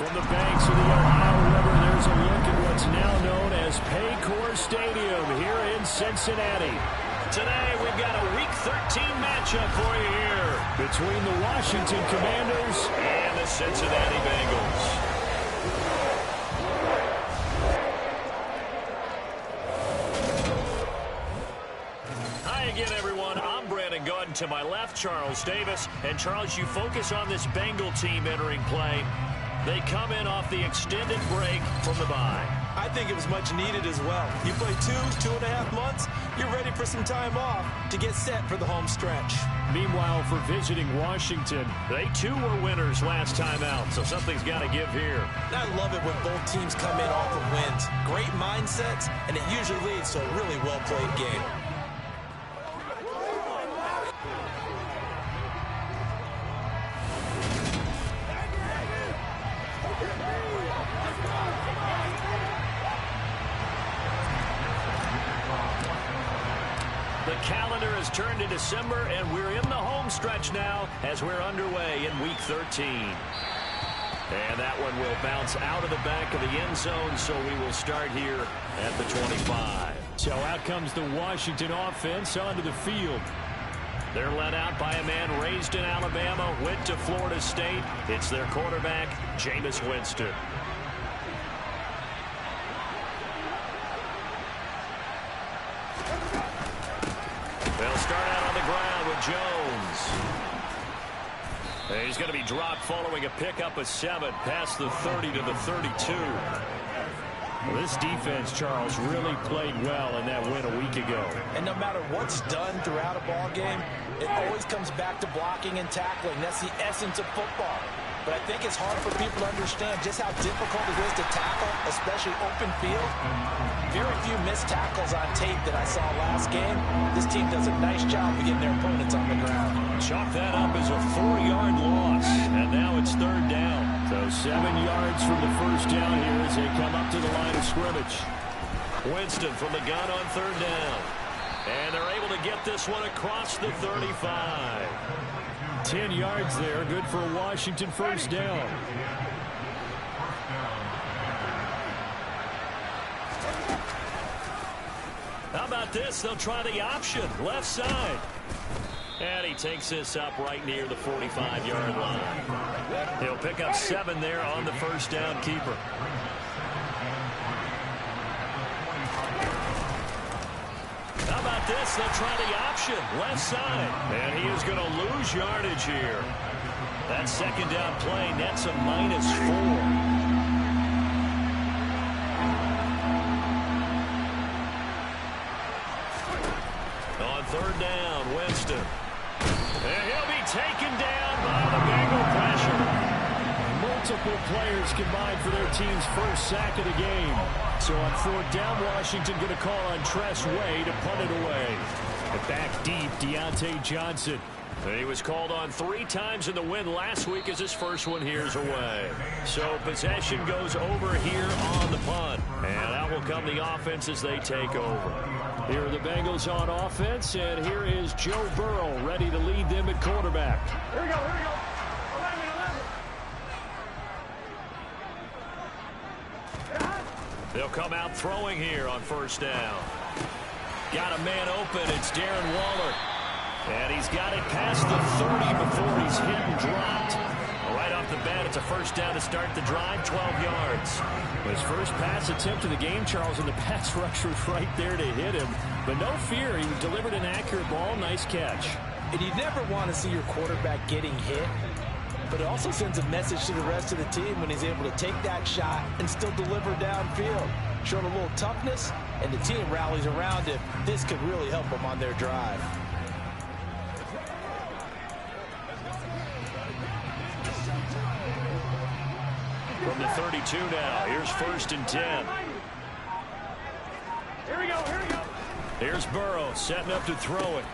From the banks of the Ohio River, there's a look at what's now known as Paycor Stadium here in Cincinnati. Today, we've got a Week 13 matchup for you here between the Washington Commanders and the Cincinnati Bengals. Hi again, everyone. I'm Brandon Gaudin. To my left, Charles Davis. And Charles, you focus on this Bengal team entering play. They come in off the extended break from the bye. I think it was much needed as well. You play 2.5 months, you're ready for some time off to get set for the home stretch. Meanwhile, for visiting Washington, they too were winners last time out, so something's got to give here. I love it when both teams come in off of wins. Great mindsets, and it usually leads to a really well-played game. The calendar has turned to December, and we're in the home stretch now as we're underway in Week 13. And that one will bounce out of the back of the end zone, so we will start here at the 25. So out comes the Washington offense onto the field. They're led out by a man raised in Alabama, went to Florida State. It's their quarterback, Jameis Winston. They'll start out on the ground with Jones. He's going to be dropped following a pickup of 7 past the 30 to the 32. Well, this defense, Charles, really played well in that win a week ago. And no matter what's done throughout a ball game, it always comes back to blocking and tackling. That's the essence of football. But I think it's hard for people to understand just how difficult it is to tackle, especially open field. Very few missed tackles on tape that I saw last game. This team does a nice job of getting their opponents on the ground. Chalk that up as a 4-yard loss, and now it's 3rd down. So 7 yards from the first down here as they come up to the line of scrimmage. Winston from the gun on 3rd down. And they're able to get this one across the 35. 10 yards there, good for a Washington first down. How about this? They'll try the option, left side. And he takes this up right near the 45-yard line. He'll pick up 7 there on the first down keeper. How about this? They'll try the option, left side. And he is going to lose yardage here. That second down play nets a -4. On 3rd down, Winston. And he'll be taken down by the Bengal pressure. Multiple players combined for their team's first sack of the game. So on 4th down, Washington going to call on Tress Way to punt it away. And back deep, Deontay Johnson. He was called on 3 times in the win last week as his first one here's away. So possession goes over here on the punt. And out will come the offense as they take over. Here are the Bengals on offense, and here is Joe Burrow ready to lead them at quarterback. Here we go, here we go. 11. They'll come out throwing here on first down. Got a man open. It's Darren Waller. And he's got it past the 30 before he's hit and dropped. Right off the bat, it's a first down to start the drive, 12 yards. His first pass attempt of the game, Charles, and the pass rush was right there to hit him. But no fear, he delivered an accurate ball. Nice catch. And you never want to see your quarterback getting hit. But it also sends a message to the rest of the team when he's able to take that shot and still deliver downfield. Showing a little toughness, and the team rallies around him. This could really help them on their drive. From the 32 now, here's 1st and 10. Here we go, here we go. Here's Burrow setting up to throw it.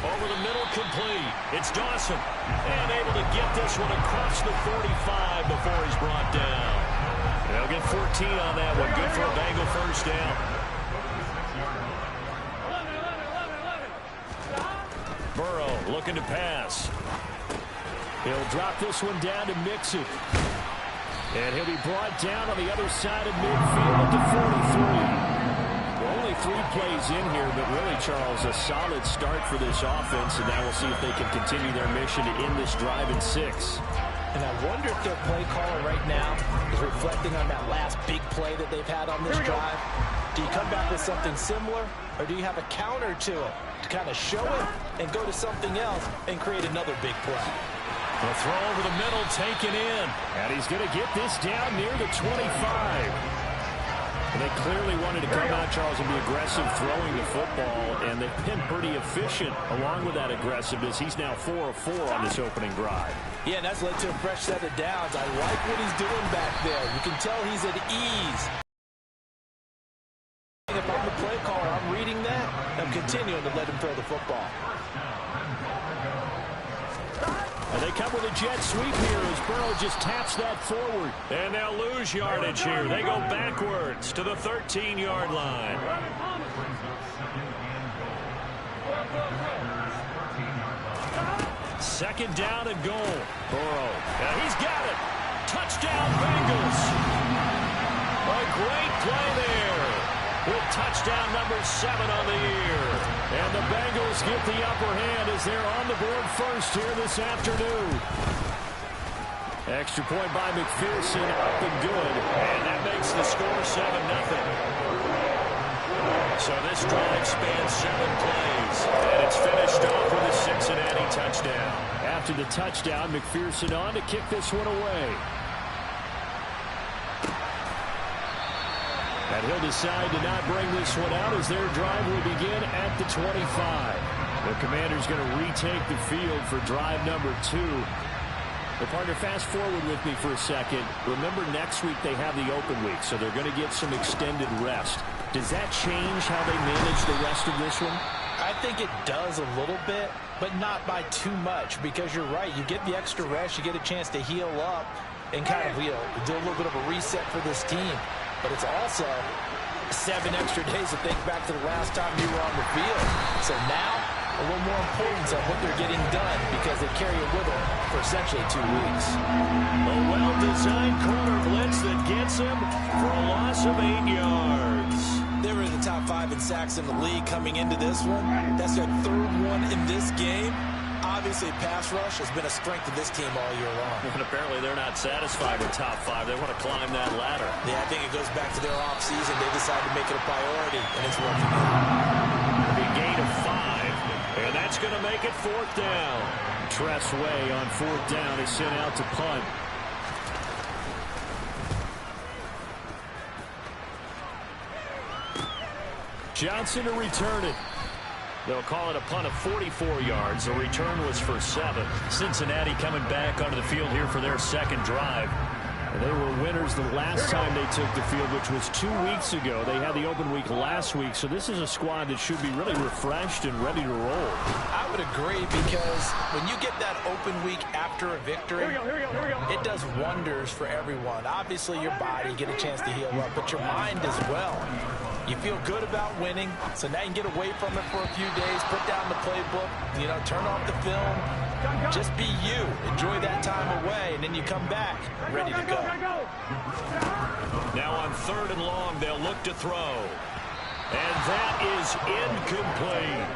Over the middle, complete. It's Dawson. And able to get this one across the 45 before he's brought down. They'll get 14 on that one. Good for a Bengal first down. 11. Burrow looking to pass. He'll drop this one down to Mixon. And he'll be brought down on the other side of midfield at the 43. Well, only 3 plays in here, but really, Charles, a solid start for this offense, and now we'll see if they can continue their mission to end this drive in 6. And I wonder if their play caller right now is reflecting on that last big play that they've had on this drive. Do you come back with something similar, or do you have a counter to it to kind of show it and go to something else and create another big play? The throw over the middle taken in. And he's going to get this down near the 25. And they clearly wanted to come out, Charles, and be aggressive throwing the football, and they've been pretty efficient along with that aggressiveness. He's now 4 of 4 on this opening drive. Yeah, and that's led to a fresh set of downs. I like what he's doing back there. You can tell he's at ease. If I'm the play caller, I'm reading that. I'm continuing to let him throw the football. And they come with a jet sweep here as Burrow just taps that forward. And they'll lose yardage here. They go backwards to the 13-yard line. Second down and goal. Burrow. And he's got it. Touchdown, Bengals. A great play there with touchdown number 7 on the year. And the Bengals get the upper hand as they're on the board first here this afternoon. Extra point by McPherson, up and good. And that makes the score 7-0. So this drive spans 7 plays. And it's finished off with a Cincinnati touchdown. After the touchdown, McPherson on to kick this one away. And he'll decide to not bring this one out as their drive will begin at the 25. The Commanders going to retake the field for drive number 2. Well, partner, fast forward with me for a second. Remember, next week they have the open week, so they're going to get some extended rest. Does that change how they manage the rest of this one? I think it does a little bit, but not by too much, because you're right. You get the extra rest, you get a chance to heal up and kind of, do a little bit of a reset for this team. But it's also 7 extra days to think back to the last time you were on the field. So now, a little more importance on what they're getting done because they carry it with them for essentially 2 weeks. A well-designed corner blitz that gets him for a loss of 8 yards. They were in the top 5 in sacks in the league coming into this one. That's their 3rd one in this game. Obviously, pass rush has been a strength of this team all year long. And apparently they're not satisfied with top 5. They want to climb that ladder. Yeah, I think it goes back to their offseason. They decided to make it a priority, and it's working out. A gain of 5, and that's going to make it 4th down. Tress Way on 4th down is sent out to punt. Johnson to return it. They'll call it a punt of 44 yards. The return was for 7. Cincinnati coming back onto the field here for their 2nd drive. And they were winners the last time they took the field, which was 2 weeks ago. They had the open week last week, so this is a squad that should be really refreshed and ready to roll. I would agree, because when you get that open week after a victory, it does wonders for everyone. Obviously, your body, get a chance to heal up, but your mind as well. You feel good about winning, so now you can get away from it for a few days, put down the playbook, turn off the film, just be you. Enjoy that time away, and then you come back ready to go. Now on 3rd and long, they'll look to throw. And that is incomplete.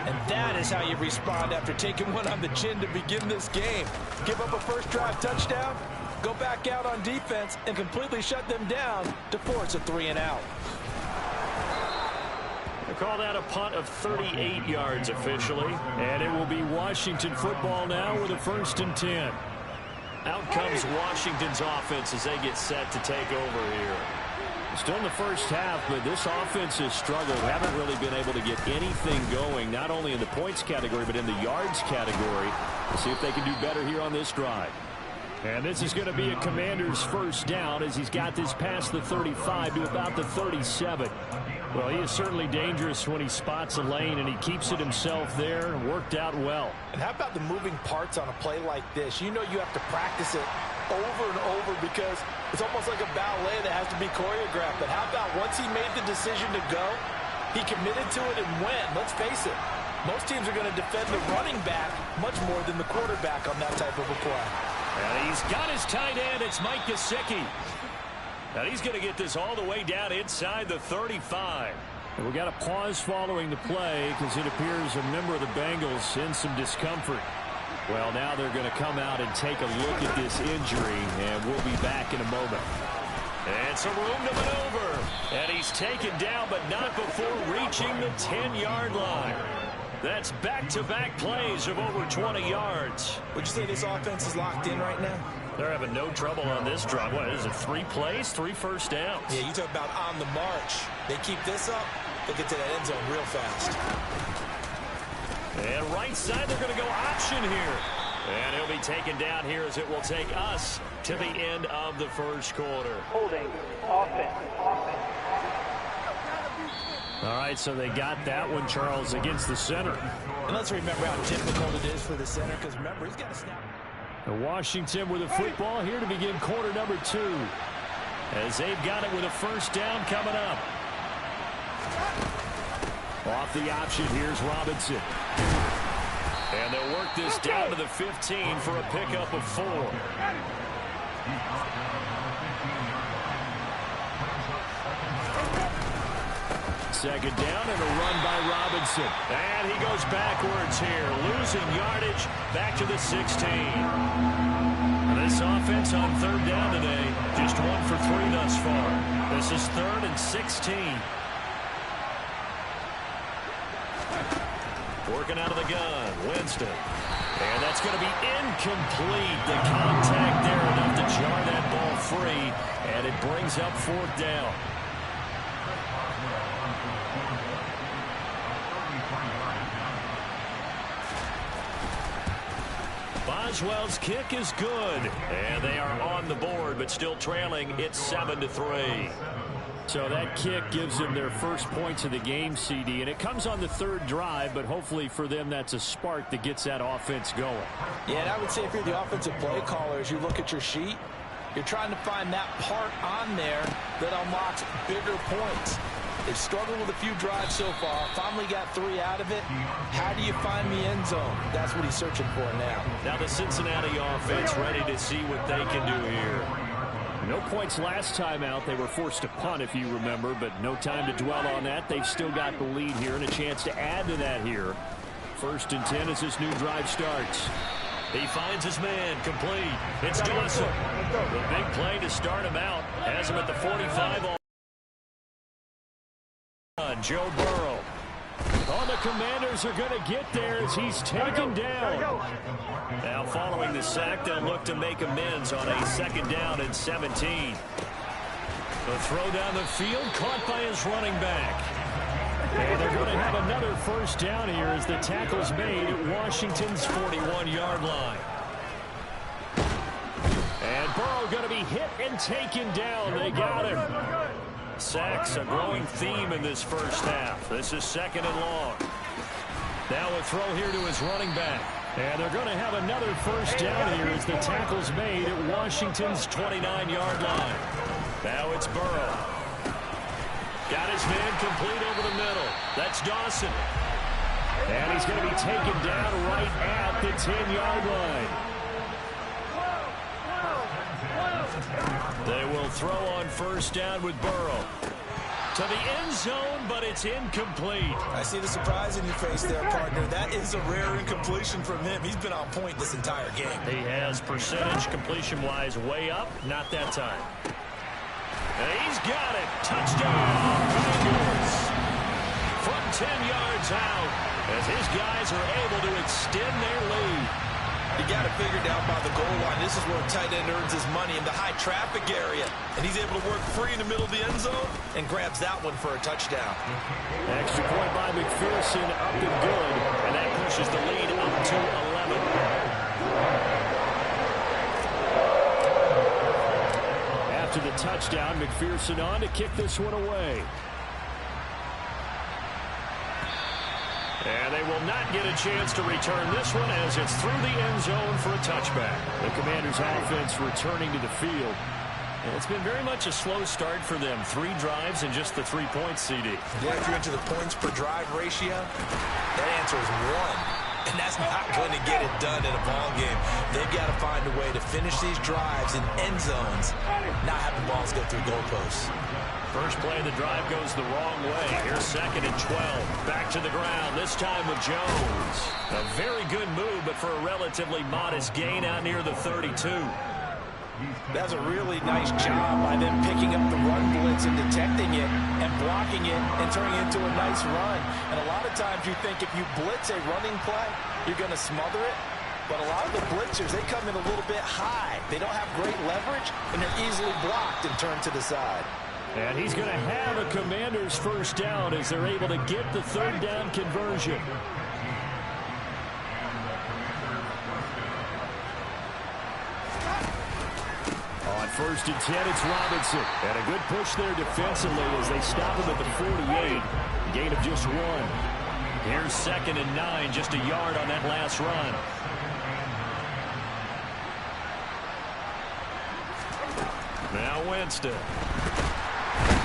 And that is how you respond after taking one on the chin to begin this game. Give up a first drive touchdown, go back out on defense, and completely shut them down to force a 3-and-out. They call that a punt of 38 yards officially. And it will be Washington football now with a 1st and 10. Out comes Washington's offense as they get set to take over here. Still in the first half, but this offense has struggled. Haven't really been able to get anything going, not only in the points category, but in the yards category. We'll see if they can do better here on this drive. And this is going to be a Commander's 1st down as he's got this past the 35 to about the 37. Well, he is certainly dangerous when he spots a lane, and he keeps it himself there and worked out well. And how about the moving parts on a play like this? You know you have to practice it over and over because it's almost like a ballet that has to be choreographed. But how about once he made the decision to go, he committed to it and went. Let's face it, most teams are going to defend the running back much more than the quarterback on that type of a play. And he's got his tight end. It's Mike Gesicki. And he's going to get this all the way down inside the 35. And we got a pause following the play because it appears a member of the Bengals in some discomfort. Well, now they're going to come out and take a look at this injury, and we'll be back in a moment. And some room to maneuver. And he's taken down, but not before reaching the 10-yard line. That's back-to-back plays of over 20 yards. Would you say this offense is locked in right now? They're having no trouble on this drive. What is it, 3 plays, 3 first downs? Yeah, you talk about on the march. They keep this up, they'll get to that end zone real fast. And right side, they're going to go option here. And he'll be taken down here as it will take us to the end of the first quarter. Holding. Offense. All right, so they got that one, Charles, against the center. And let's remember how difficult it is for the center, because remember, he's got to snap. And Washington with a football here to begin quarter number 2. As they've got it with a first down coming up. Off the option, here's Robinson. And they'll work this down to the 15 for a pickup of 4. Second down and a run by Robinson. And he goes backwards here, losing yardage back to the 16. This offense on third down today, just 1 for 3 thus far. This is 3rd and 16. Working out of the gun, Winston. And that's going to be incomplete. The contact there enough to jar that ball free. And it brings up 4th down. Boswell's kick is good. And they are on the board, but still trailing. It's 7-3. So that kick gives them their first points of the game, CD, and it comes on the 3rd drive, but hopefully for them that's a spark that gets that offense going. Yeah, and I would say if you're the offensive play caller, as you look at your sheet, you're trying to find that part on there that unlocks bigger points. They've struggled with a few drives so far, finally got 3 out of it. How do you find the end zone? That's what he's searching for now. Now the Cincinnati offense ready to see what they can do here. No points last time out. They were forced to punt, if you remember, but no time to dwell on that. They've still got the lead here and a chance to add to that here. 1st and 10 as this new drive starts. He finds his man, complete. It's Dawson. The big play to start him out. Has him at the 45. Joe Burrow. Oh, the Commanders are going to get there as he's taken down. Now following the sack, they'll look to make amends on a 2nd down and 17. The throw down the field caught by his running back. And they're going to have another first down here as the tackle's made at Washington's 41-yard line. And Burrow going to be hit and taken down. They got him. Sacks a growing theme in this first half. This is 2nd and long. Now a throw here to his running back. And they're going to have another first down here as the tackle's made at Washington's 29-yard line. Now it's Burrow. Got his man complete over the middle. That's Dawson. And he's going to be taken down right at the 10-yard line. They will throw on first down with Burrow. To the end zone, but it's incomplete. I see the surprise in your face there, partner. That is a rare incompletion from him. He's been on point this entire game. He has percentage completion-wise way up. Not that time. And he's got it. Touchdown. Bengals. From 10 yards out as his guys are able to extend their lead. You got it figured out by the goal line. This is where a tight end earns his money, in the high traffic area. And he's able to work free in the middle of the end zone and grabs that one for a touchdown. Extra point by McPherson, up and good. And that pushes the lead up to 11. After the touchdown, McPherson on to kick this one away. And they will not get a chance to return this one as it's through the end zone for a touchback. The Commanders' offense returning to the field. And it's been very much a slow start for them. 3 drives and just the 3 points, CD. Yeah, if you're into the points per drive ratio, that answer is 1. And that's not going to get it done in a ball game. They've got to find a way to finish these drives in end zones, not have the balls go through goalposts. First play of the drive goes the wrong way. Here's 2nd and 12. Back to the ground, this time with Jones. A very good move, but for a relatively modest gain out near the 32. That's a really nice job by them picking up the run blitz and detecting it and blocking it and turning it into a nice run. And a lot of times you think if you blitz a running play, you're going to smother it. But a lot of the blitzers, they come in a little bit high. They don't have great leverage, and they're easily blocked and turned to the side. And he's going to have a Commanders first down as they're able to get the 3rd down conversion. On 1st and 10, it's Robinson. And a good push there defensively as they stop him at the 48. Gain of just 1. Here's 2nd and 9, just a yard on that last run. Now Winston.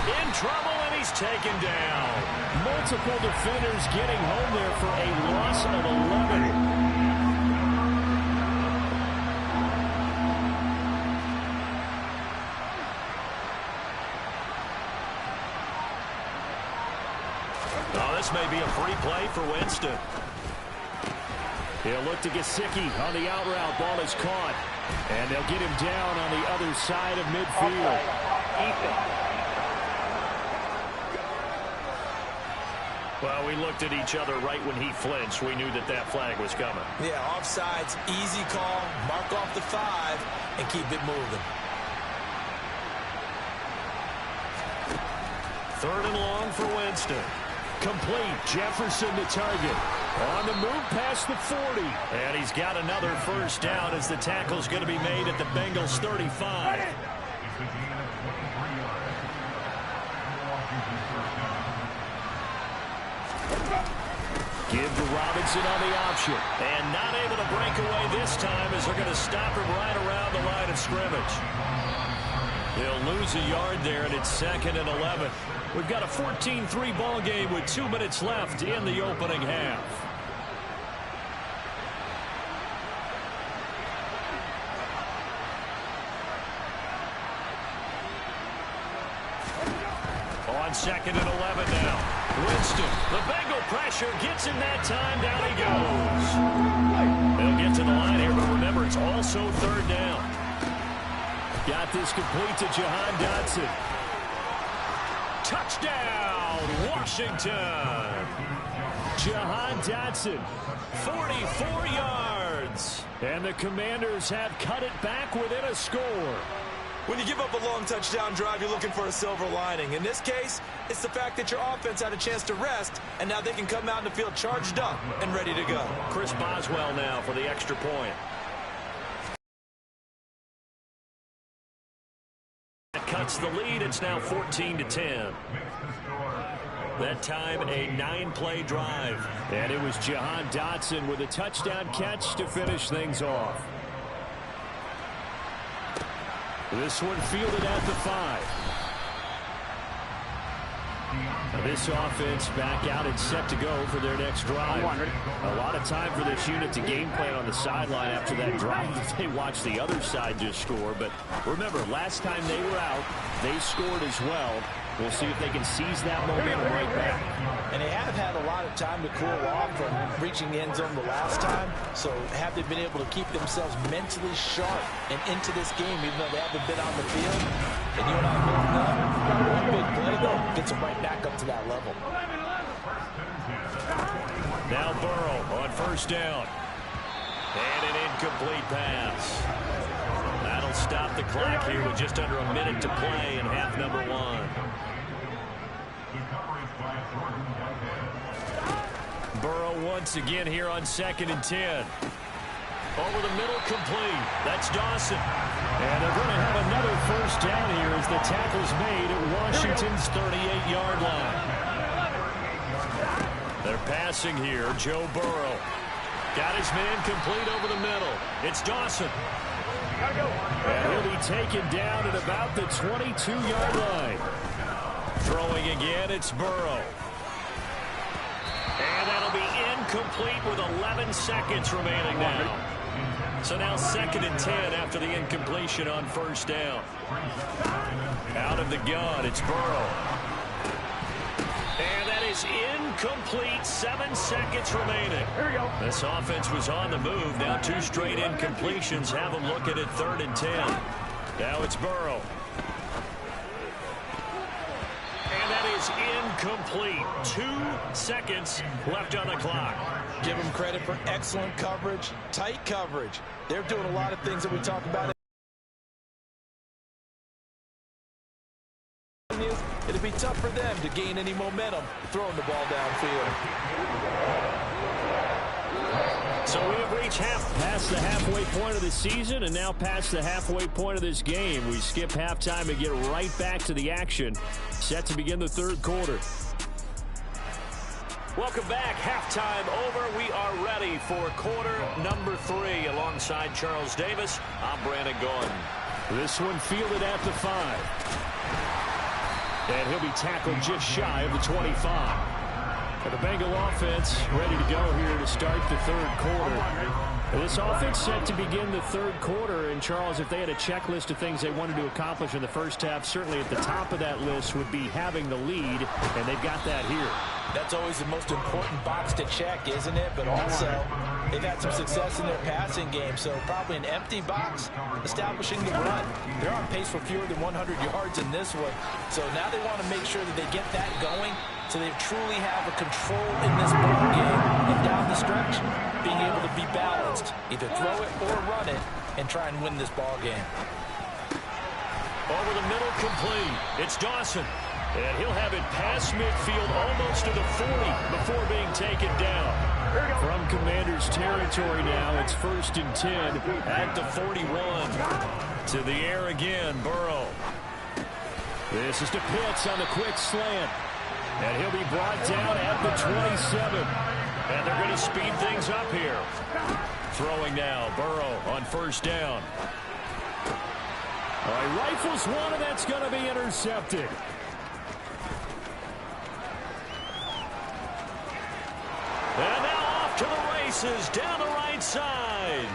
In trouble, and he's taken down. Multiple defenders getting home there for a loss of 11. Oh, this may be a free play for Winston. He'll look to Gesicki on the out route. Ball is caught. And they'll get him down on the other side of midfield. Well, we looked at each other right when he flinched. We knew that that flag was coming. Yeah, offsides, easy call. Mark off the 5 and keep it moving. 3rd and long for Winston. Complete. Jefferson the target. On the move past the 40. And he's got another first down as the tackle's going to be made at the Bengals 35. Give to Robinson on the option. And not able to break away this time as they're going to stop him right around the line of scrimmage. They'll lose a yard there, and it's 2nd and 11. We've got a 14-3 ball game with 2 minutes left in the opening half. On 2nd and 11 now. Winston, the Bengal pressure gets him that time. Down he goes. They'll get to the line here, but remember, it's also 3rd down. Got this complete to Jahan Dotson. Touchdown, Washington. Jahan Dotson, 44 yards. And the Commanders have cut it back within a score. When you give up a long touchdown drive, you're looking for a silver lining. In this case, it's the fact that your offense had a chance to rest, and now they can come out in the field charged up and ready to go. Chris Boswell now for the extra point. That cuts the lead. It's now 14-10. That time, a 9-play drive. And it was Jahan Dotson with a touchdown catch to finish things off. This one fielded at the 5. Now this offense back out and set to go for their next drive. A lot of time for this unit to game plan on the sideline after that drive. They watched the other side just score. But remember, last time they were out, they scored as well. We'll see if they can seize that momentum right back. And they have had a lot of time to cool off from reaching the end zone the last time. So have they been able to keep themselves mentally sharp and into this game, even though they haven't been on the field? And you and I both know, one big play, though, gets them right back up to that level. Now Burrow on 1st down. And an incomplete pass. That'll stop the clock here with just under a minute to play in half number 1. Burrow once again here on 2nd and 10. Over the middle, complete. That's Dawson. And they're going to have another first down here as the tackle's made at Washington's 38-yard line. They're passing here. Joe Burrow. Got his man complete over the middle. It's Dawson. And he'll be taken down at about the 22-yard line. Throwing again, it's Burrow. And that'll be incomplete with 11 seconds remaining now. So now 2nd and 10 after the incompletion on 1st down. Out of the gun, it's Burrow. And that is incomplete. 7 seconds remaining. Here we go. This offense was on the move. Now 2 straight incompletions have them looking at 3rd and 10. Now it's Burrow. And that is incomplete. 2 seconds left on the clock. Give them credit for excellent coverage, tight coverage. They're doing a lot of things that we talk about. It'll be tough for them to gain any momentum throwing the ball downfield. So we have reached past the halfway point of the season and now past the halfway point of this game. We skip halftime and get right back to the action. Set to begin the 3rd quarter. Welcome back. Halftime over. We are ready for quarter number 3 alongside Charles Davis. I'm Brandon Gordon. This one fielded at the 5. And he'll be tackled just shy of the 25. And the Bengal offense ready to go here to start the 3rd quarter. This offense set to begin the 3rd quarter. And, Charles, if they had a checklist of things they wanted to accomplish in the first half, certainly at the top of that list would be having the lead, and they've got that here. That's always the most important box to check, isn't it? But also, they've had some success in their passing game, so probably an empty box establishing the run. They're on pace for fewer than 100 yards in this one. So now they want to make sure that they get that going so they truly have a control in this ball game and down the stretch, being able to be balanced, either throw it or run it, and try and win this ball game. Over the middle, complete. It's Dawson. And he'll have it past midfield almost to the 40 before being taken down. From Commanders territory now, it's 1st and 10 at the 41. To the air again, Burrow. This is to Pitts on the quick slant. And he'll be brought down at the 27. And they're going to speed things up here. Throwing now, Burrow on 1st down. All right, rifles one, and that's going to be intercepted. And now off to the races down the right side.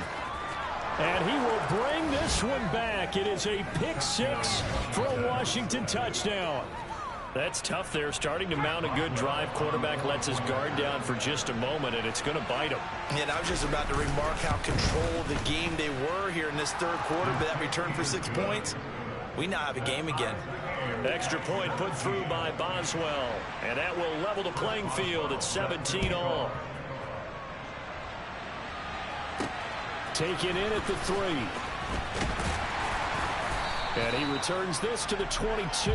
And he will bring this one back. It is a pick 6 for a Washington touchdown. That's tough there, starting to mount a good drive. Quarterback lets his guard down for just a moment, and it's going to bite him. And I was just about to remark how controlled the game they were here in this 3rd quarter, but that return for 6 points, we now have a game again. Extra point put through by Boswell, and that will level the playing field at 17 all. Taken in at the 3. And he returns this to the 22.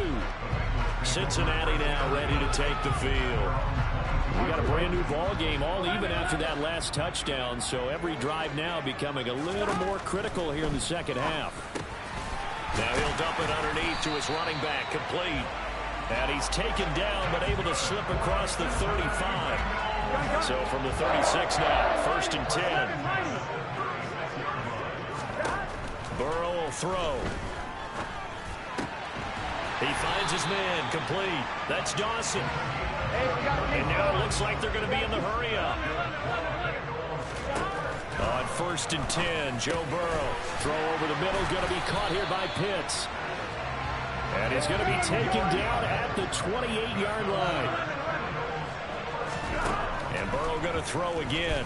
Cincinnati now ready to take the field. We got a brand new ball game, all even after that last touchdown, so every drive now becoming a little more critical here in the 2nd half. Now he'll dump it underneath to his running back, complete. And he's taken down, but able to slip across the 35. So from the 36 now, 1st and 10. Burrow will throw. He finds his man, complete. That's Dawson. And now it looks like they're going to be in the hurry-up. On 1st and 10, Joe Burrow. Throw over the middle, going to be caught here by Pitts. And he's going to be taken down at the 28-yard line. And Burrow going to throw again.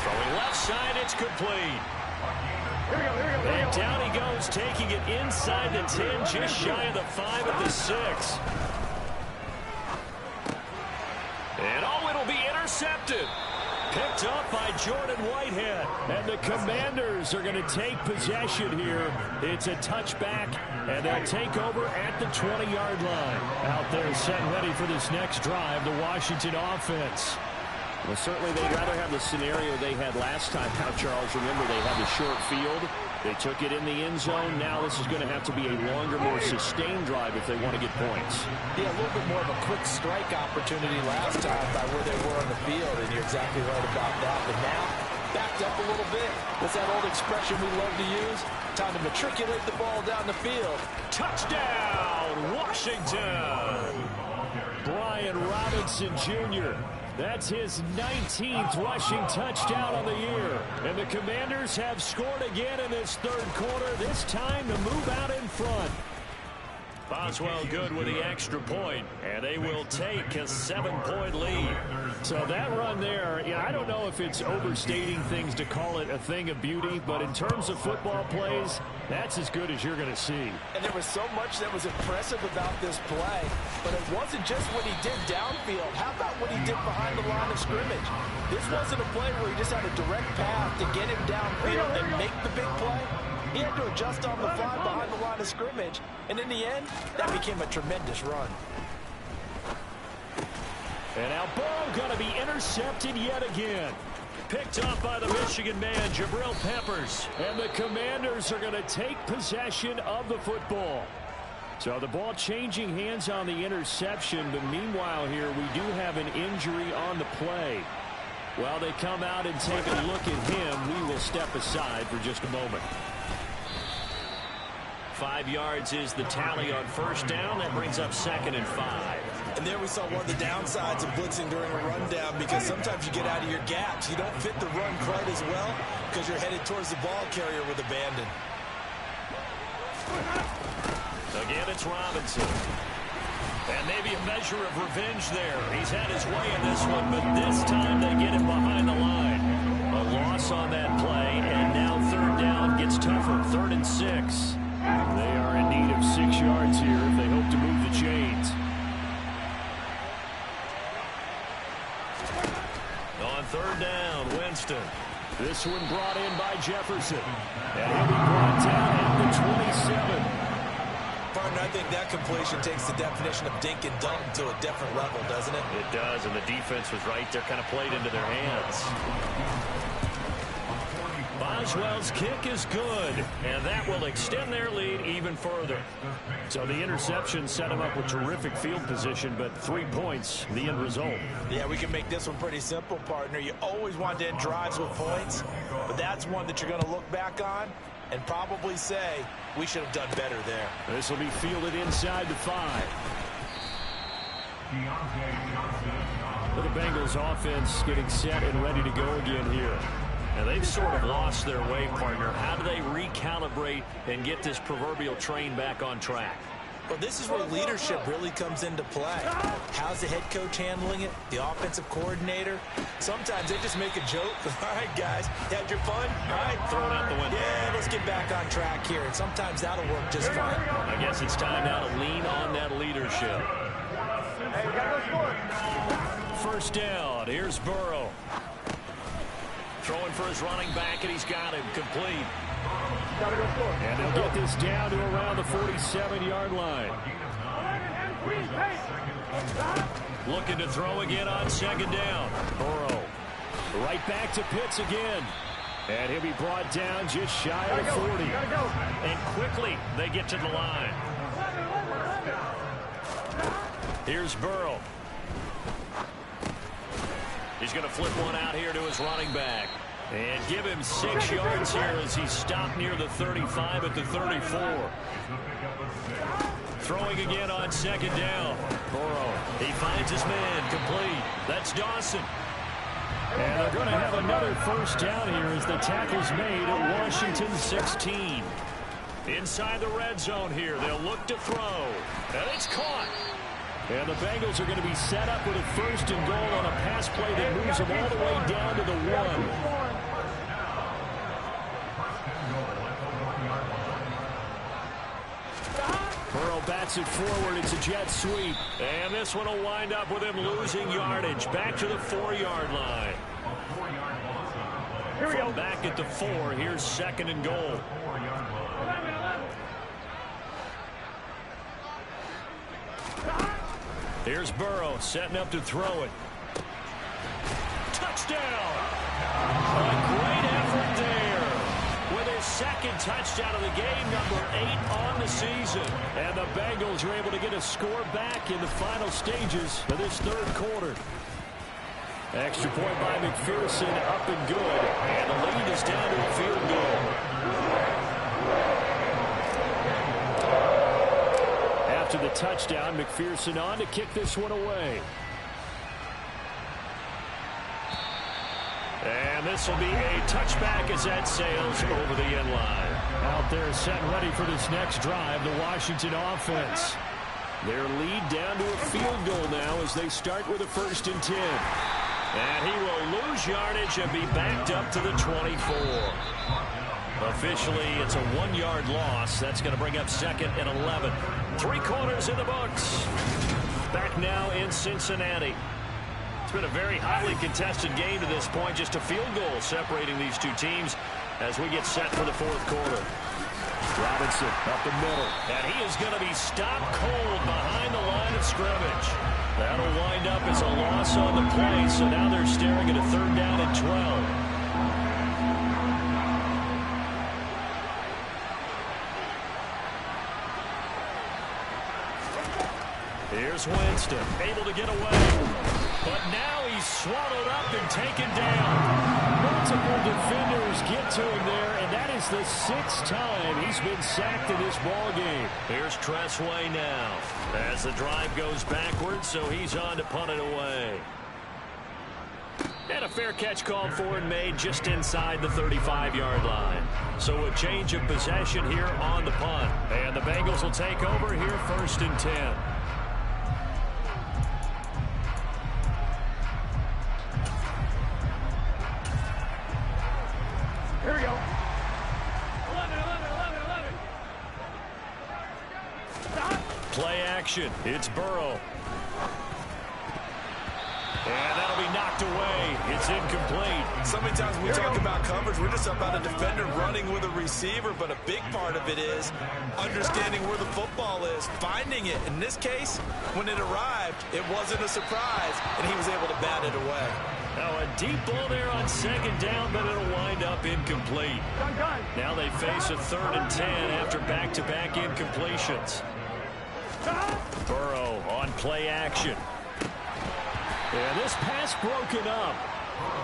Throwing left side, it's complete. And down he goes, taking it inside the 10, just shy of the 5 at the 6. And oh, it'll be intercepted. Picked up by Jordan Whitehead. And the Commanders are going to take possession here. It's a touchback, and they'll take over at the 20-yard line. Out there set ready for this next drive, the Washington offense. Well, certainly they'd rather have the scenario they had last time. Now, Charles, remember they had the short field. They took it in the end zone. Now this is going to have to be a longer, more sustained drive if they want to get points. Yeah, a little bit more of a quick strike opportunity last time by where they were on the field, and you're exactly right about that. But now, backed up a little bit. What's that old expression we love to use? Time to matriculate the ball down the field. Touchdown, Washington! Brian Brian Robinson Jr. That's his 19th rushing touchdown on the year. And the Commanders have scored again in this third quarter, this time to move out in front. Boswell good with the extra point, and they will take a 7-point lead. So that run there, I don't know if it's overstating things to call it a thing of beauty, but in terms of football plays, that's as good as you're going to see. And there was so much that was impressive about this play, but it wasn't just what he did downfield. How about what he did behind the line of scrimmage? This wasn't a play where he just had a direct path to get him downfield and make the big play. He had to adjust on the fly behind the line of scrimmage, and in the end, that became a tremendous run. And now Burrow going to be intercepted yet again. Picked up by the Michigan man, Jabril Peppers. And the Commanders are going to take possession of the football. So the ball changing hands on the interception, but meanwhile here we do have an injury on the play. While they come out and take a look at him, we will step aside for just a moment. 5 yards is the tally on first down. That brings up 2nd and 5. And there we saw one of the downsides of blitzing during a rundown, because sometimes you get out of your gaps. You don't fit the run quite as well because you're headed towards the ball carrier with abandon. Again, it's Robinson. And maybe a measure of revenge there. He's had his way in this one, but this time they get him behind the line. A loss on that play, and now third down gets tougher. 3rd and 6. They are in need of 6 yards here if they hope to move the chains. On third down, Winston. This one brought in by Jefferson. And he'll be brought down at the 27. Partner, I think that completion takes the definition of dink and dunk to a different level, doesn't it? It does, and the defense was right there, kind of played into their hands. Boswell's kick is good, and that will extend their lead even further. So the interception set them up with terrific field position, but 3 points, the end result. Yeah, we can make this one pretty simple, partner. You always want to end drives with points, but that's one that you're going to look back on and probably say, we should have done better there. This will be fielded inside the 5. For the Bengals offense getting set and ready to go again here. Now, they've sort of lost their way, partner. How do they recalibrate and get this proverbial train back on track? Well, this is where leadership really comes into play. How's the head coach handling it? The offensive coordinator? Sometimes they just make a joke. All right, guys, had your fun? All right, throw it out the window. Yeah, let's get back on track here. And sometimes that'll work just fine. I guess it's time now to lean on that leadership. Hey, we gotta go score. First down. Here's Burrow. Throwing for his running back, and he's got him complete. Gotta go score. And they'll get this down to around the 47-yard line. Looking to throw again on 2nd down. Burrow right back to Pitts again. And he'll be brought down just shy of the 40. And quickly they get to the line. Here's Burrow. He's going to flip one out here to his running back. And give him 6 yards here as he stopped near the 35 at the 34. Throwing again on 2nd down. Burrow, he finds his man complete. That's Dawson. And they're going to have another first down here as the tackle's made at Washington 16. Inside the red zone here, they'll look to throw. And it's caught. And the Bengals are going to be set up with a 1st and goal on a pass play that moves them all the way down to the 1. Burrow bats it forward. It's a jet sweep. And this one will wind up with him losing yardage. Back to the 4-yard line. Here we go. Back at the 4. Here's 2nd and goal. Here's Burrow setting up to throw it. Touchdown! A great effort there. With his 2nd touchdown of the game, number 8 on the season. And the Bengals are able to get a score back in the final stages of this 3rd quarter. Extra point by McPherson, up and good. And the lead is down to a field goal. After the touchdown. McPherson on to kick this one away. And this will be a touchback as that sails over the end line. Out there set and ready for this next drive, the Washington offense. Their lead down to a field goal now as they start with a 1st and 10. And he will lose yardage and be backed up to the 24. Officially, it's a 1-yard loss. That's going to bring up 2nd and 11. 3 quarters in the books. Back now in Cincinnati. It's been a very hotly contested game to this point. Just a field goal separating these two teams as we get set for the 4th quarter. Robinson up the middle. And he is going to be stopped cold behind the line of scrimmage. That'll wind up as a loss on the play. So now they're staring at a 3rd down and 12. Here's Winston, able to get away. But now he's swallowed up and taken down. Multiple defenders get to him there, and that is the 6th time he's been sacked in this ball game. Here's Tressway now as the drive goes backwards, so he's on to punt it away. And a fair catch called for and made just inside the 35-yard line. So a change of possession here on the punt. And the Bengals will take over here 1st and 10. Here we go. 11. Play action. It's Burrow. And that'll be knocked away. It's incomplete. So many times when we talk about coverage, we're just about a defender running with a receiver, but a big part of it is understanding where the football is, finding it. In this case, when it arrived, it wasn't a surprise, and he was able to bat it away. Now a deep ball there on 2nd down, but it'll wind up incomplete. Now they face a 3rd and 10 after back-to-back incompletions. Burrow on play action. And this pass broken up.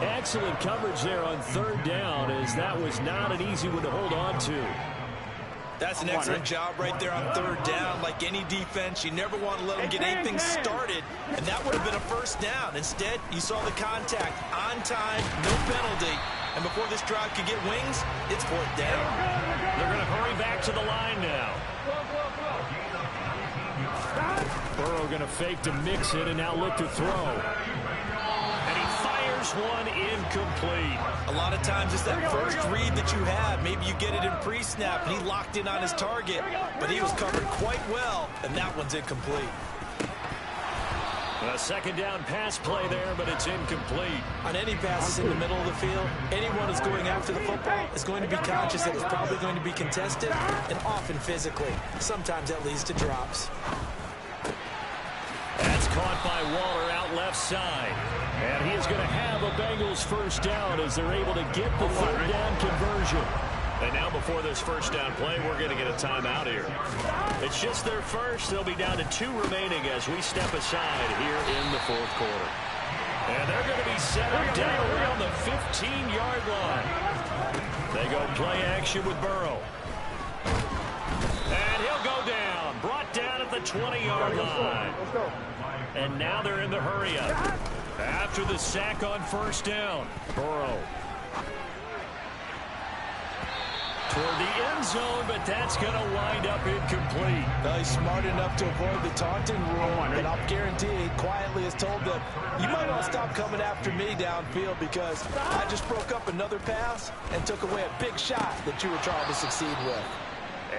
Excellent coverage there on 3rd down, as that was not an easy one to hold on to. That's an excellent job right there on 3rd down. Like any defense, you never want to let them get anything started, and that would have been a 1st down. Instead, you saw the contact on time, no penalty, and before this drive could get wings, it's 4th down. They're going to hurry back to the line now. Burrow going to fake to mix it and now look to throw. And he fires one incomplete. A lot of times it's that first read that you have. Maybe you get it in pre-snap and he locked in on his target, but he was covered quite well, and that one's incomplete. A 2nd down pass play there, but it's incomplete. On any passes in the middle of the field, anyone who's going after the football is going to be conscious that it's probably going to be contested and often physically. Sometimes that leads to drops. That's caught by Waller out left side. And he is going to have a Bengals 1st down as they're able to get the 3rd down conversion. And now before this 1st down play, we're going to get a timeout here. It's just their first. They'll be down to 2 remaining as we step aside here in the 4th quarter. And they're going to be set up down around the 15-yard line. They go play action with Burrow. And he'll go down. Brought down at the 20-yard line. And now they're in the hurry-up. After the sack on 1st down, Burrow toward the end zone, but that's going to wind up incomplete. Well, he's smart enough to avoid the taunting rule, but I'll guarantee he quietly has told them, you might want to stop coming after me downfield because I just broke up another pass and took away a big shot that you were trying to succeed with.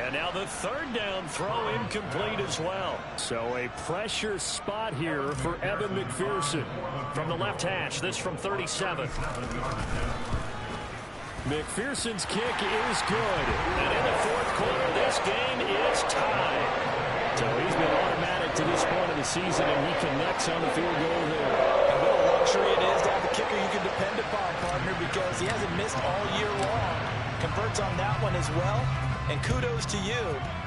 And now the 3rd down throw incomplete as well. So a pressure spot here for Evan McPherson. From the left hash, this from 37. McPherson's kick is good. And in the 4th quarter, this game is tied. So he's been automatic to this point of the season, and he connects on the field goal there. And what a luxury it is to have a kicker you can depend upon, partner, because he hasn't missed all year long. Converts on that one as well. And kudos to you.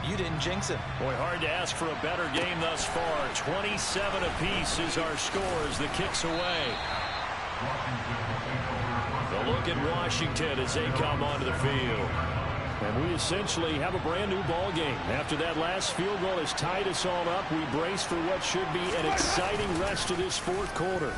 You didn't jinx it. Boy, hard to ask for a better game thus far. 27 apiece is our score as the kick's away. The look at Washington as they come onto the field. And we essentially have a brand new ball game. After that last field goal has tied us all up, we brace for what should be an exciting rest of this fourth quarter.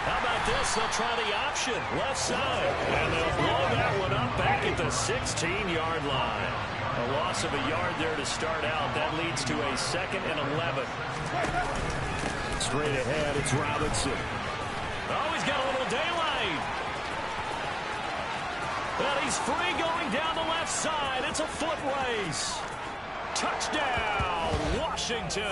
How about this? They'll try the option, left side. And they'll blow that one up back at the 16-yard line. A loss of a yard there to start out. That leads to a 2nd and 11. Straight ahead, it's Robinson. Oh, he's got a little daylight. Well, he's free going down the left side. It's a foot race. Touchdown, Washington.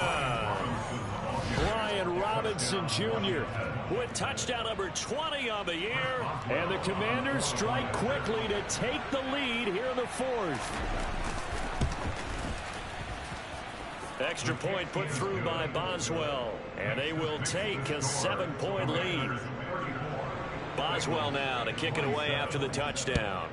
Brian Robinson Jr. with touchdown number 20 on the year. And the Commanders strike quickly to take the lead here in the fourth. Extra point put through by Boswell. And they will take a 7-point lead. Boswell now to kick it away after the touchdown.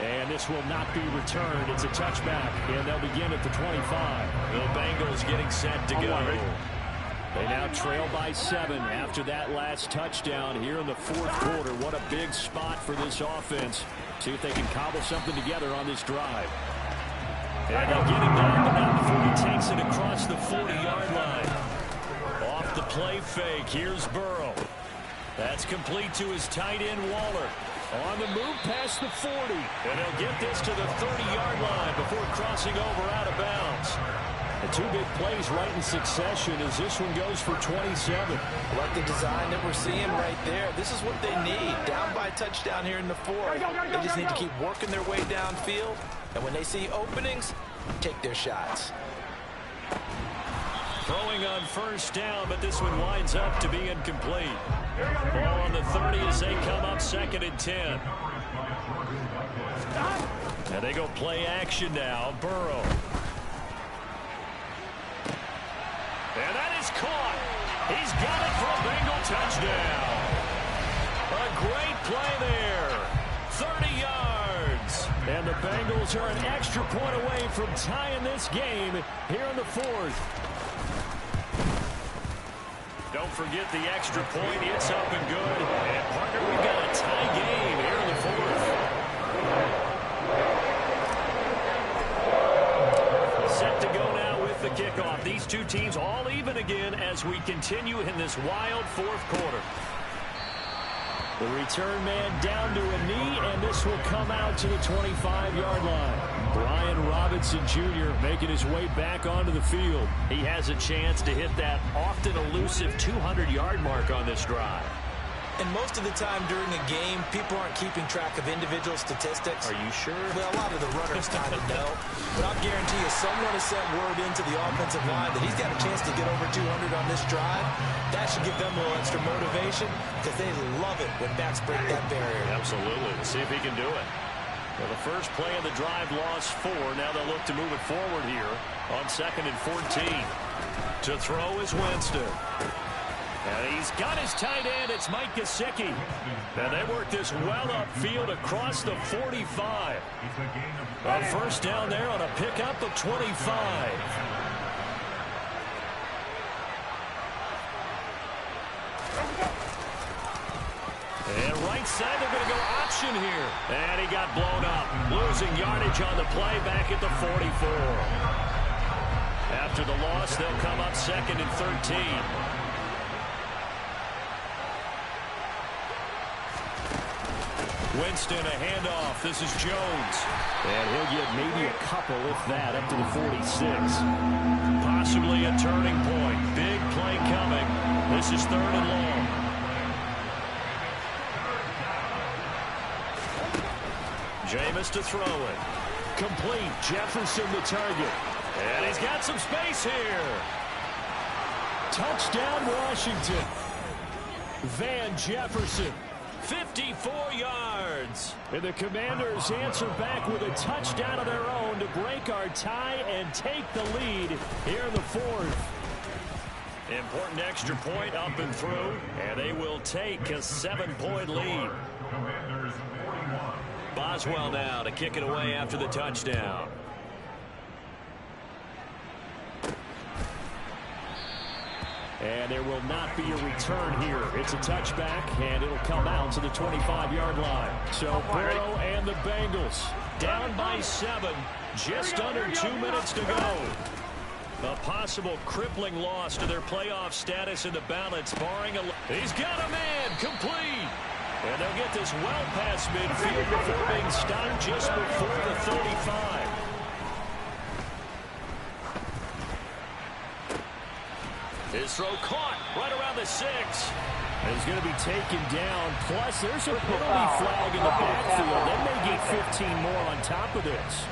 And this will not be returned. It's a touchback, and they'll begin at the 25. The Bengals getting set to go. They now trail by 7 after that last touchdown here in the fourth quarter. What a big spot for this offense. See if they can cobble something together on this drive. And they'll get him down, but not before he takes it across the 40-yard line. Off the play fake, here's Burrow. That's complete to his tight end, Waller. On the move past the 40. And he'll get this to the 30-yard line before crossing over out of bounds. The two big plays right in succession as this one goes for 27. Like the design that we're seeing right there. This is what they need. Down by touchdown here in the fourth. They just need to keep working their way downfield. And when they see openings, take their shots. Throwing on first down, but this one winds up to be incomplete. Ball on the 30 as they come up 2nd and 10. And they go play action now. Burrow. And that is caught. He's got it for a Bengal touchdown. A great play there. 30 yards. And the Bengals are an extra point away from tying this game here in the fourth. Don't forget the extra point. It's up and good. And, partner, we've got a tie game here in the fourth. Set to go now with the kickoff. These two teams all even again as we continue in this wild fourth quarter. The return man down to a knee, and this will come out to the 25-yard line. Brian Robinson Jr. making his way back onto the field. He has a chance to hit that often elusive 200-yard mark on this drive. And most of the time during a game, people aren't keeping track of individual statistics. Are you sure? Well, a lot of the runners kind of know. But I'll guarantee you someone has sent word into the offensive line that he's got a chance to get over 200 on this drive. That should give them a little extra motivation because they love it when backs break that barrier. Absolutely. Let's see if he can do it. Well, the first play of the drive lost 4. Now they'll look to move it forward here on 2nd and 14. To throw is Winston. And he's got his tight end. It's Mike Gesicki. And they work this well upfield across the 45. A first down there on a pickup of 25. And right side, they're going to go option here. And he got blown up. Losing yardage on the play back at the 44. After the loss, they'll come up 2nd and 13. Winston, a handoff. This is Jones. And he'll get maybe a couple, if that, up to the 46. Possibly a turning point. Big play coming. This is 3rd and long. Jameis to throw it. Complete. Jefferson the target. And he's got some space here. Touchdown, Washington. Van Jefferson. 54 yards. And the Commanders answer back with a touchdown of their own to break our tie and take the lead here in the fourth. Important extra point up and through, and they will take a 7-point lead. Boswell now to kick it away after the touchdown. And there will not be a return here. It's a touchback, and it'll come out to the 25-yard line. So Burrow and the Bengals down by 7. Just under 2 minutes to go. A possible crippling loss to their playoff status in the balance, barring a... He's got a man, complete. And they'll get this well past midfield before being stopped just before the 35. His throw caught right around the 6. He's going to be taken down. Plus, there's a penalty flag in the backfield. They may get 15 more on top of this.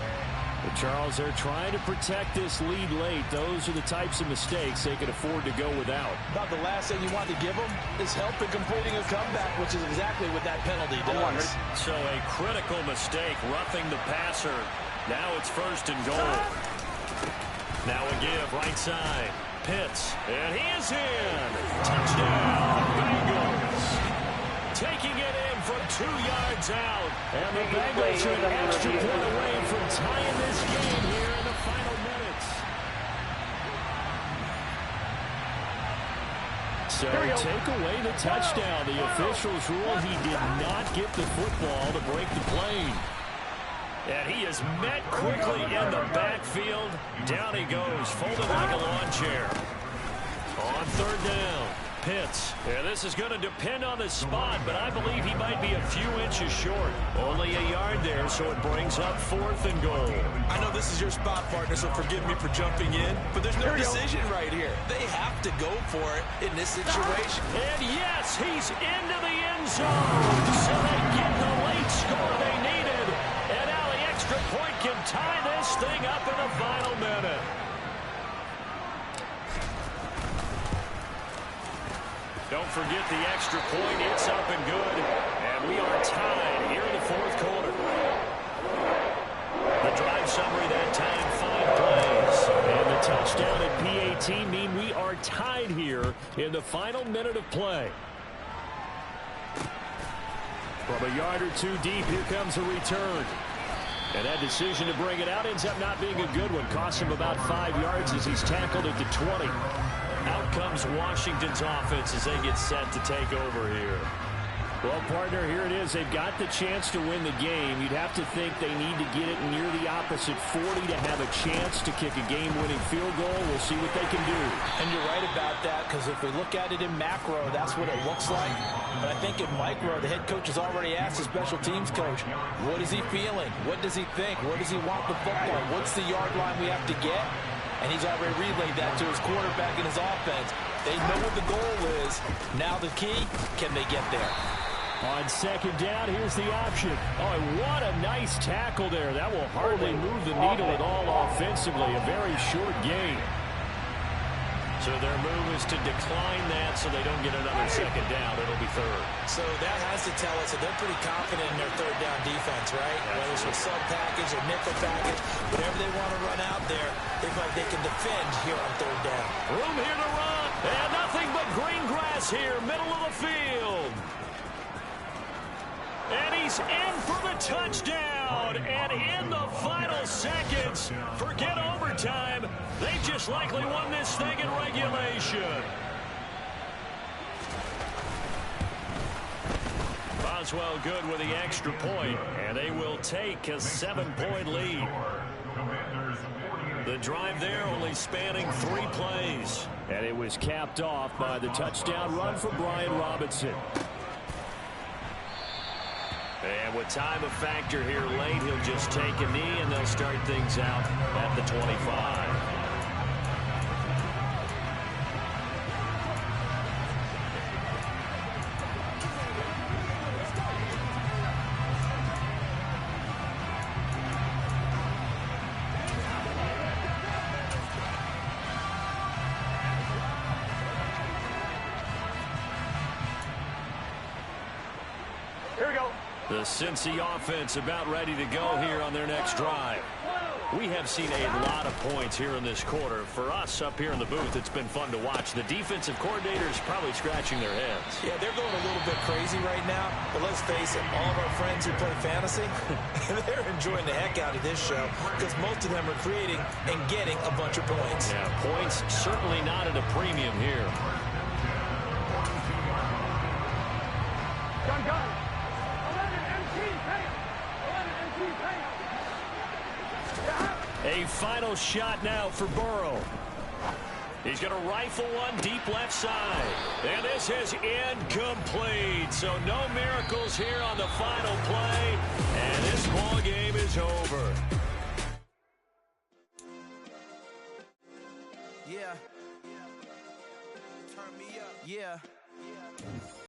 But Charles, they're trying to protect this lead late. Those are the types of mistakes they can afford to go without. About the last thing you want to give them is help in completing a comeback, which is exactly what that penalty does. So a critical mistake, roughing the passer. Now it's 1st and goal. Now a give, right side. Pitts, and he is in. Touchdown, Bengals. Taking it in from 2 yards out. And the Bengals are an extra point away from tying this game here in the final minutes. So take away the touchdown. The officials rule he did not get the football to break the plane. And he is met quickly in the backfield. Down he goes, folded like a lawn chair. On 3rd down, Pitts. And this is going to depend on the spot, but I believe he might be a few inches short. Only a yard there, so it brings up 4th and goal. I know this is your spot, partner, so forgive me for jumping in, but there's no decision right here. They have to go for it in this situation. And yes, he's into the end zone. So they get the late score they needed. And now the extra point can tie this thing up in the final minute. Don't forget the extra point. It's up and good. And we are tied here in the 4th quarter. The drive summary that time, 5 plays. And the touchdown at PAT mean we are tied here in the final minute of play. From a yard or 2 deep, here comes a return. And that decision to bring it out ends up not being a good one. Costs him about 5 yards as he's tackled at the 20. Out comes Washington's offense as they get set to take over here. Well, partner, here it is. They've got the chance to win the game. You'd have to think they need to get it near the opposite 40 to have a chance to kick a game-winning field goal. We'll see what they can do. And you're right about that, because if we look at it in macro, that's what it looks like. But I think in micro, the head coach has already asked the special teams coach, what is he feeling? What does he think? Where does he want the football? What's the yard line we have to get? And he's already relayed that to his quarterback and his offense. They know what the goal is. Now the key, can they get there? On 2nd down, here's the option. Oh, what a nice tackle there. That will hardly move the needle at all offensively. A very short gain. So their move is to decline that so they don't get another 2nd down. It'll be 3rd. So that has to tell us that they're pretty confident in their 3rd down defense, right? Whether it's with sub package or nickel package, whatever they want to run out there, they feel like they can defend here on 3rd down. Room here to run. And nothing but green grass here, middle of the field. And he's in for the touchdown. And in the final seconds, forget overtime. They just likely won this thing in regulation. Boswell good with the extra point, and they will take a 7-point lead. The drive there only spanning 3 plays. And it was capped off by the touchdown run for Brian Robinson. And with time a factor here late, he'll just take a knee, and they'll start things out at the 25. Here we go. The Cincy offense about ready to go here on their next drive. We have seen a lot of points here in this quarter. For us up here in the booth, it's been fun to watch. The defensive coordinators probably scratching their heads. Yeah, they're going a little bit crazy right now. But let's face it, all of our friends who play fantasy, they're enjoying the heck out of this show because most of them are creating and getting a bunch of points. Yeah, points certainly not at a premium here. Gun, gun. 11 MT, pay him. 11 MT, pay him. A final shot now for Burrow. He's going to rifle one deep left side. And this is incomplete. So no miracles here on the final play. And this ball game is over. Yeah. Turn me up. Yeah.